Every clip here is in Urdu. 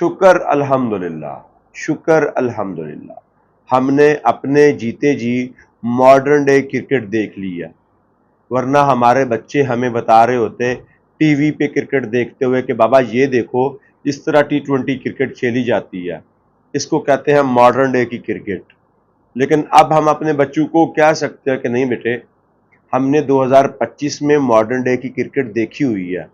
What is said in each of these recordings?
شکر الحمدللہ، شکر الحمدللہ، ہم نے اپنے جیتے جی ماڈرن ڈے کرکٹ دیکھ لی ہے، ورنہ ہمارے بچے ہمیں بتا رہے ہوتے ٹی وی پہ کرکٹ دیکھتے ہوئے کہ بابا یہ دیکھو اس طرح T20 کرکٹ کھیلی جاتی ہے، اس کو کہتے ہیں ماڈرن ڈے کی کرکٹ۔ لیکن اب ہم اپنے بچوں کو کہہ سکتے ہیں کہ نہیں بیٹے، ہم نے 2025 میں ماڈرن ڈے کی کرکٹ دیکھی ہوئی ہے،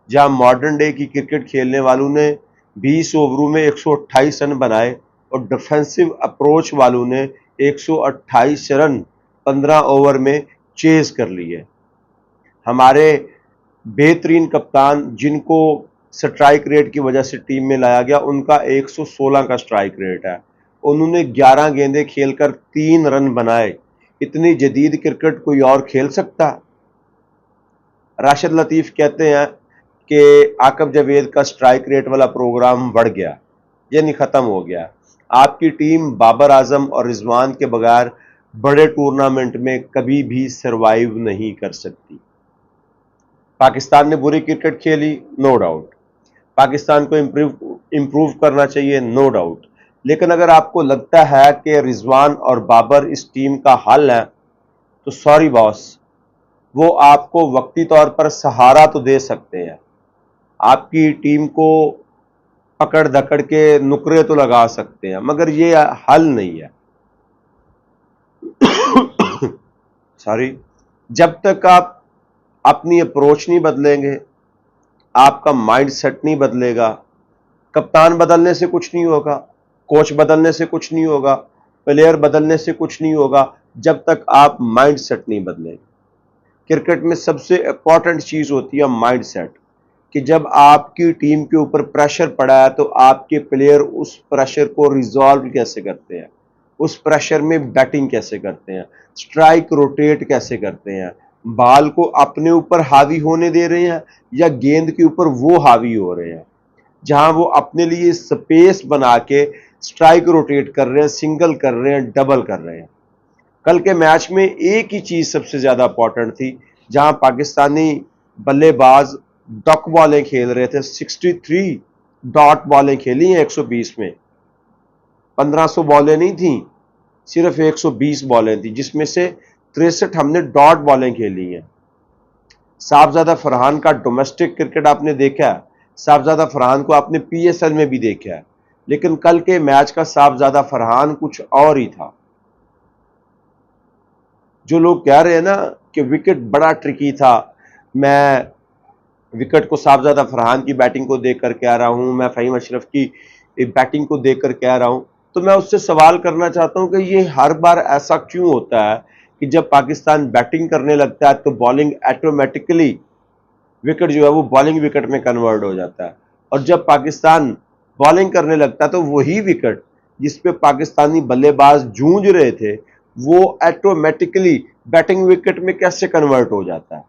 جہاں ماڈرن ڈے کی کرکٹ کھیلنے والوں نے 20 اووروں میں 128 رن بنائے اور ڈیفنسو اپروچ والوں نے 128 رن 15 اوور میں چیز کر لیے۔ ہمارے بہترین کپتان جن کو سٹرائک ریٹ کی وجہ سے ٹیم میں لایا گیا، ان کا 116 کا سٹرائک ریٹ ہے، انہوں نے 11 گیندیں کھیل کر 3 رن بنائے۔ اتنی جدید کرکٹ کوئی اور کھیل سکتا؟ راشد لطیف کہتے ہیں کہ عاقب جاوید کا سٹرائک ریٹ والا پروگرام بڑھ گیا، یعنی ختم ہو گیا۔ آپ کی ٹیم بابر اعظم اور رضوان کے بغیر بڑے ٹورنامنٹ میں کبھی بھی سروائیو نہیں کر سکتی۔ پاکستان نے بری کرکٹ کھیلی، نو ڈاؤٹ، پاکستان کو امپروو کرنا چاہیے، نو ڈاؤٹ، لیکن اگر آپ کو لگتا ہے کہ رضوان اور بابر اس ٹیم کا حل ہے تو سوری باس، وہ آپ کو وقتی طور پر سہارا تو دے سکتے ہیں، آپ کی ٹیم کو پکڑ دھکڑ کے نکرے تو لگا سکتے ہیں، مگر یہ حل نہیں ہے۔ سوری، جب تک آپ اپنی اپروچ نہیں بدلیں گے، آپ کا مائنڈ سیٹ نہیں بدلے گا، کپتان بدلنے سے کچھ نہیں ہوگا، کوچ بدلنے سے کچھ نہیں ہوگا، پلیئر بدلنے سے کچھ نہیں ہوگا، جب تک آپ مائنڈ سیٹ نہیں بدلیں گے۔ کرکٹ میں سب سے امپورٹنٹ چیز ہوتی ہے مائنڈ سیٹ، کہ جب آپ کی ٹیم کے اوپر پریشر پڑا ہے تو آپ کے پلیئر اس پریشر کو ریزالو کیسے کرتے ہیں، اس پریشر میں بیٹنگ کیسے کرتے ہیں، سٹرائک روٹیٹ کیسے کرتے ہیں، بال کو اپنے اوپر حاوی ہونے دے رہے ہیں یا گیند کے اوپر وہ حاوی ہو رہے ہیں، جہاں وہ اپنے لیے سپیس بنا کے سٹرائک روٹیٹ کر رہے ہیں، سنگل کر رہے ہیں، ڈبل کر رہے ہیں۔ کل کے میچ میں ایک ہی چیز سب سے زیادہ امپورٹنٹ تھی، جہاں پاکستانی بلے باز ڈاک بالیں کھیل رہے تھے، 63 ڈاٹ بالیں کھیلی ہیں 120 میں، 1500 بالیں نہیں تھیں، صرف 120 بالیں تھیں، جس میں سے 63 ہم نے ڈاٹ بالیں کھیلی ہیں۔ صاحبزادہ فرحان کا ڈومیسٹک کرکٹ آپ نے دیکھا ہے، صاحبزادہ فرحان کو آپ نے PSL میں بھی دیکھا ہے، لیکن کل کے میچ کا صاحبزادہ فرحان کچھ اور ہی تھا۔ جو لوگ کہہ رہے ہیں نا کہ وکٹ بڑا ٹرکی تھا، میں وکٹ کو صاحبزادہ فرحان کی بیٹنگ کو دیکھ کر کہہ رہا ہوں، میں فہیم اشرف کی بیٹنگ کو دیکھ کر کہہ رہا ہوں، تو میں اس سے سوال کرنا چاہتا ہوں کہ یہ ہر بار ایسا کیوں ہوتا ہے کہ جب پاکستان بیٹنگ کرنے لگتا ہے تو بالنگ ایٹومیٹکلی وکٹ جو ہے وہ بالنگ وکٹ میں کنورٹ ہو جاتا ہے، اور جب پاکستان بالنگ کرنے لگتا ہے تو وہی وکٹ جس پہ پاکستانی بلے باز جونج رہے تھے وہ ایٹومیٹکلی بیٹنگ وکٹ میں کیسے کنورٹ ہو جاتا ہے؟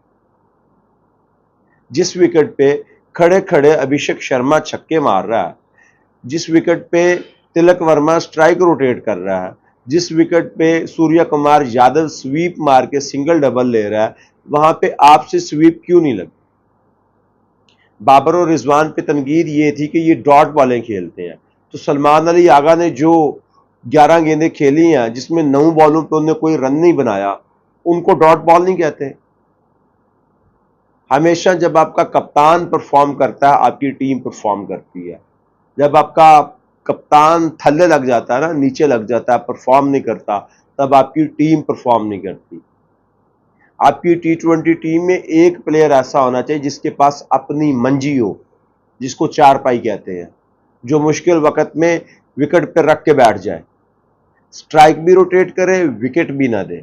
جس وکٹ پہ کھڑے کھڑے ابھیشیک شرما چھکے مار رہا ہے، جس وکٹ پہ تلک ورما سٹرائک روٹیٹ کر رہا ہے، جس وکٹ پہ سوریا کمار یادو سویپ مار کے سنگل ڈبل لے رہا ہے، وہاں پہ آپ سے سویپ کیوں نہیں لگتی؟ بابر اور رضوان پہ تنقید یہ تھی کہ یہ ڈاٹ بالیں کھیلتے ہیں، تو سلمان علی آغا نے جو 11 گیندیں کھیلی ہیں جس میں 9 بالوں پہ انہوں نے کوئی رن نہیں بنایا، ان کو ڈاٹ بال نہیں کہتے۔ ہمیشہ جب آپ کا کپتان پرفارم کرتا ہے آپ کی ٹیم پرفارم کرتی ہے، جب آپ کا کپتان تھلے لگ جاتا ہے نا، نیچے لگ جاتا ہے، پرفارم نہیں کرتا، تب آپ کی ٹیم پرفارم نہیں کرتی۔ آپ کی T20 ٹیم میں ایک پلیئر ایسا ہونا چاہیے جس کے پاس اپنی منجی ہو، جس کو چار پائی کہتے ہیں، جو مشکل وقت میں وکٹ پہ رکھ کے بیٹھ جائے، سٹرائک بھی روٹیٹ کرے، وکٹ بھی نہ دے۔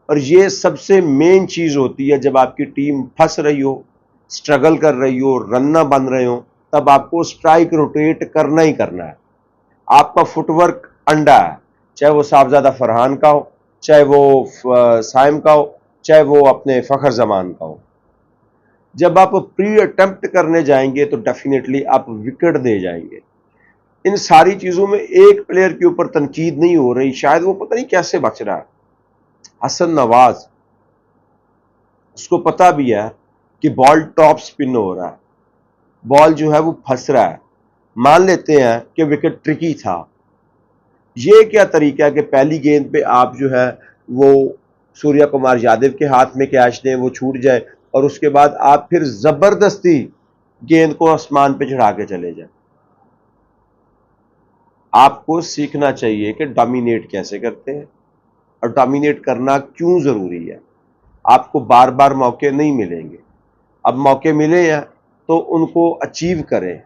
اور یہ سب سے مین چیز ہوتی ہے جب آپ کی ٹیم پھنس رہی ہو، سٹرگل کر رہی ہو، رن نہ بن رہے ہو، تب آپ کو سٹرائک روٹیٹ کرنا ہی کرنا ہے۔ آپ کا فٹ ورک انڈا ہے، چاہے وہ صاحبزادہ فرحان کا ہو، چاہے وہ سائم کا ہو، چاہے وہ اپنے فخر زمان کا ہو۔ جب آپ پری اٹمپٹ کرنے جائیں گے تو ڈیفینیٹلی آپ وکٹ دے جائیں گے۔ ان ساری چیزوں میں ایک پلیئر کے اوپر تنقید نہیں ہو رہی، شاید وہ پتہ نہیں کیسے بچ رہا ہے، حسن نواز، اس کو پتا بھی ہے کہ بال ٹاپ سپن ہو رہا ہے، بال جو ہے وہ پھنس رہا ہے، مان لیتے ہیں کہ وکٹ ٹرکی تھا، یہ کیا طریقہ ہے کہ پہلی گیند پہ آپ جو ہے وہ سوریا کمار یادو کے ہاتھ میں کیچ دیں، وہ چھوٹ جائے، اور اس کے بعد آپ پھر زبردستی گیند کو آسمان پہ چڑھا کے چلے جائیں۔ آپ کو سیکھنا چاہیے کہ ڈومینیٹ کیسے کرتے ہیں اور ڈومینیٹ کرنا کیوں ضروری ہے۔ آپ کو بار بار موقع نہیں ملیں گے، اب موقع ملے ہیں تو ان کو اچیو کریں،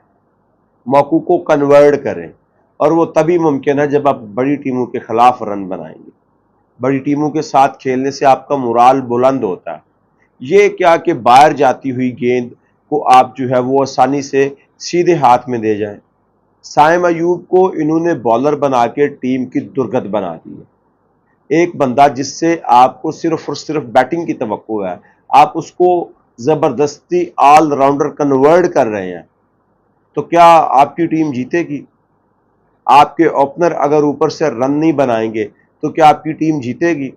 موقع کو کنورٹ کریں، اور وہ تبھی ممکن ہے جب آپ بڑی ٹیموں کے خلاف رن بنائیں گے۔ بڑی ٹیموں کے ساتھ کھیلنے سے آپ کا مورال بلند ہوتا ہے۔ یہ کیا کہ باہر جاتی ہوئی گیند کو آپ جو ہے وہ آسانی سے سیدھے ہاتھ میں دے جائیں۔ سائم ایوب کو انہوں نے بالر بنا کے ٹیم کی درگت بنا دی ہے۔ ایک بندہ جس سے آپ کو صرف اور صرف بیٹنگ کی توقع ہے، آپ اس کو زبردستی آل راؤنڈر کنورٹ کر رہے ہیں، تو کیا آپ کی ٹیم جیتے گی؟ آپ کے اوپنر اگر اوپر سے رن نہیں بنائیں گے تو کیا آپ کی ٹیم جیتے گی؟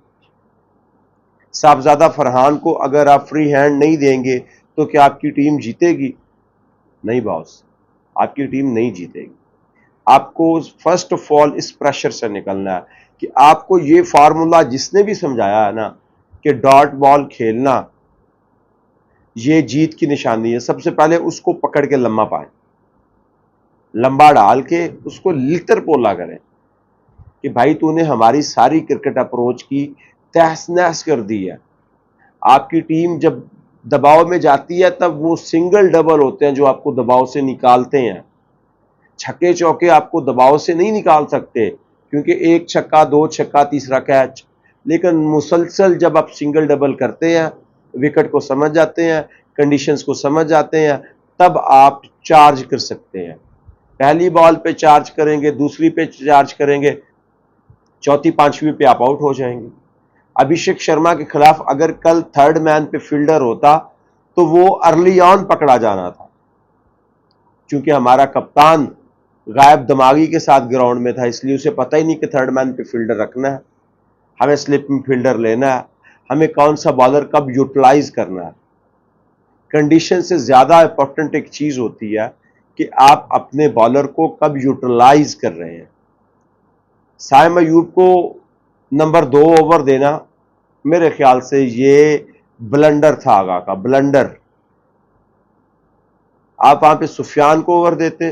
صاحبزادہ فرحان کو اگر آپ فری ہینڈ نہیں دیں گے تو کیا آپ کی ٹیم جیتے گی؟ نہیں باس، آپ کی ٹیم نہیں جیتے گی۔ آپ کو فرسٹ آف آل اس پریشر سے نکلنا ہے کہ آپ کو یہ فارمولا جس نے بھی سمجھایا ہے نا کہ ڈاٹ بال کھیلنا یہ جیت کی نشانی ہے، سب سے پہلے اس کو پکڑ کے لمبا پائیں، لمبا ڈال کے اس کو لتر پولا کریں کہ بھائی تو نے ہماری ساری کرکٹ اپروچ کی تہس نہس کر دی ہے۔ آپ کی ٹیم جب دباؤ میں جاتی ہے تب وہ سنگل ڈبل ہوتے ہیں جو آپ کو دباؤ سے نکالتے ہیں، چھکے چوکے آپ کو دباؤ سے نہیں نکال سکتے، کیونکہ ایک چھکا، دو چھکا، تیسرا کیچ، لیکن مسلسل جب آپ سنگل ڈبل کرتے ہیں، وکٹ کو سمجھ جاتے ہیں، کنڈیشنز کو سمجھ جاتے ہیں، تب آپ چارج کر سکتے ہیں۔ پہلی بال پہ چارج کریں گے، دوسری پہ چارج کریں گے، چوتھی پانچویں پہ آپ آؤٹ ہو جائیں گے۔ ابھیشیک شرما کے خلاف اگر کل تھرڈ مین پہ فیلڈر ہوتا تو وہ ارلی آن پکڑا جانا تھا، چونکہ ہمارا کپتان غائب دماغی کے ساتھ گراؤنڈ میں تھا، اس لیے اسے پتہ ہی نہیں کہ تھرڈ مین پہ فیلڈر رکھنا ہے، ہمیں سلپنگ فیلڈر لینا ہے، ہمیں کون سا بالر کب یوٹیلائز کرنا ہے۔ کنڈیشن سے زیادہ امپورٹنٹ ایک چیز ہوتی ہے کہ آپ اپنے بالر کو کب یوٹیلائز کر رہے ہیں۔ سائم ایوب کو نمبر 2 اوور دینا میرے خیال سے یہ بلنڈر تھا، آگا کا بلنڈر۔ آپ وہاں پہ سفیان کو اوور دیتے،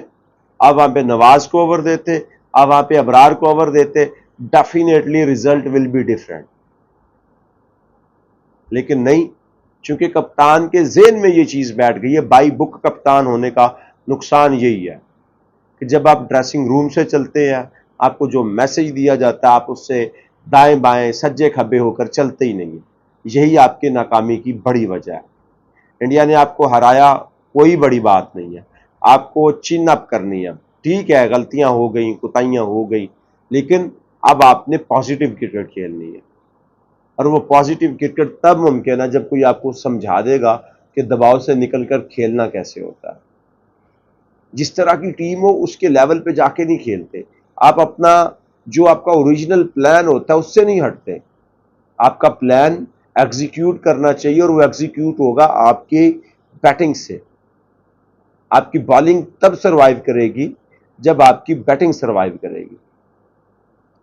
آپ وہاں پہ نواز کو اوور دیتے، آپ وہاں پہ ابرار کو اوور دیتے، definitely result will be different. لیکن نہیں، چونکہ کپتان کے ذہن میں یہ چیز بیٹھ گئی ہے۔ بائی بک کپتان ہونے کا نقصان یہی ہے کہ جب آپ ڈریسنگ روم سے چلتے ہیں، آپ کو جو میسج دیا جاتا ہے آپ اس سے دائیں بائیں سجے کھبے ہو کر چلتے ہی نہیں ہیں۔ یہی آپ کے ناکامی کی بڑی وجہ ہے۔ انڈیا نے آپ کو ہرایا، کوئی بڑی بات نہیں ہے، آپ کو چن اپ کرنی ہے۔ ٹھیک ہے، غلطیاں ہو گئیں، کوتاہیاں ہو گئی، لیکن اب آپ نے پازیٹیو کرکٹ کھیلنی ہے، اور وہ پازیٹیو کرکٹ تب ممکن ہے جب کوئی آپ کو سمجھا دے گا کہ دباؤ سے نکل کر کھیلنا کیسے ہوتا ہے۔ جس طرح کی ٹیم ہو اس کے لیول پہ جا کے نہیں کھیلتے، آپ اپنا جو آپ کا اوریجنل پلان ہوتا ہے اس سے نہیں ہٹتے۔ آپ کا پلان ایگزیکیوٹ کرنا چاہیے، اور وہ ایگزیکیوٹ ہوگا آپ کی بیٹنگ سے۔ آپ کی بالنگ تب سروائیو کرے گی جب آپ کی بیٹنگ سروائیو کرے گی۔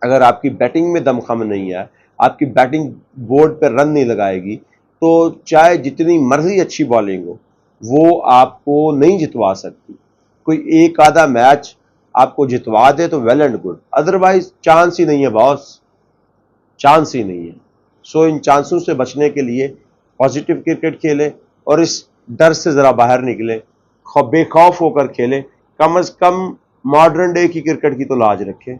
اگر آپ کی بیٹنگ میں دمخم نہیں ہے، آپ کی بیٹنگ بورڈ پہ رن نہیں لگائے گی، تو چاہے جتنی مرضی اچھی بالنگ ہو وہ آپ کو نہیں جتوا سکتی۔ کوئی ایک آدھا میچ آپ کو جتوا دے تو well and good, otherwise chance ہی نہیں ہے باس، چانس ہی نہیں ہے۔ سو ان چانسوں سے بچنے کے لیے پازیٹیو کرکٹ کھیلیں، اور اس ڈر سے ذرا باہر نکلیں، بے خوف ہو کر کھیلیں، کم از کم ماڈرن ڈے کی کرکٹ کی تو لاج رکھیں۔